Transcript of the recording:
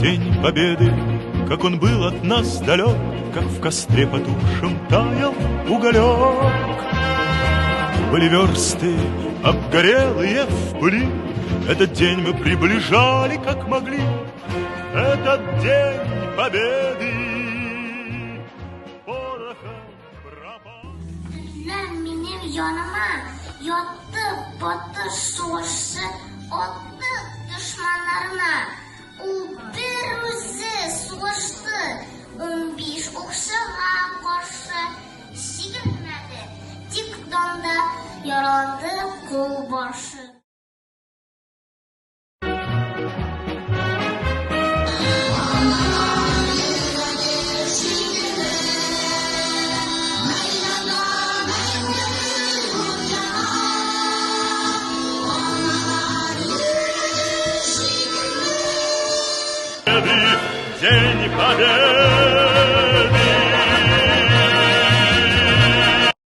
День Победы, как он был от нас далек, как в костре потухшем таял уголек. Были версты, обгорелые в пыли, этот день мы приближали, как могли. Этот день Победы порохом пропал. Benim yanıma yattı, battı, savaşı attı düşmanlarına. O bir özü savaştı, 15 okşağa karşı şiirmedi. Dikdanda yaralandı kolbaşı. День Победы!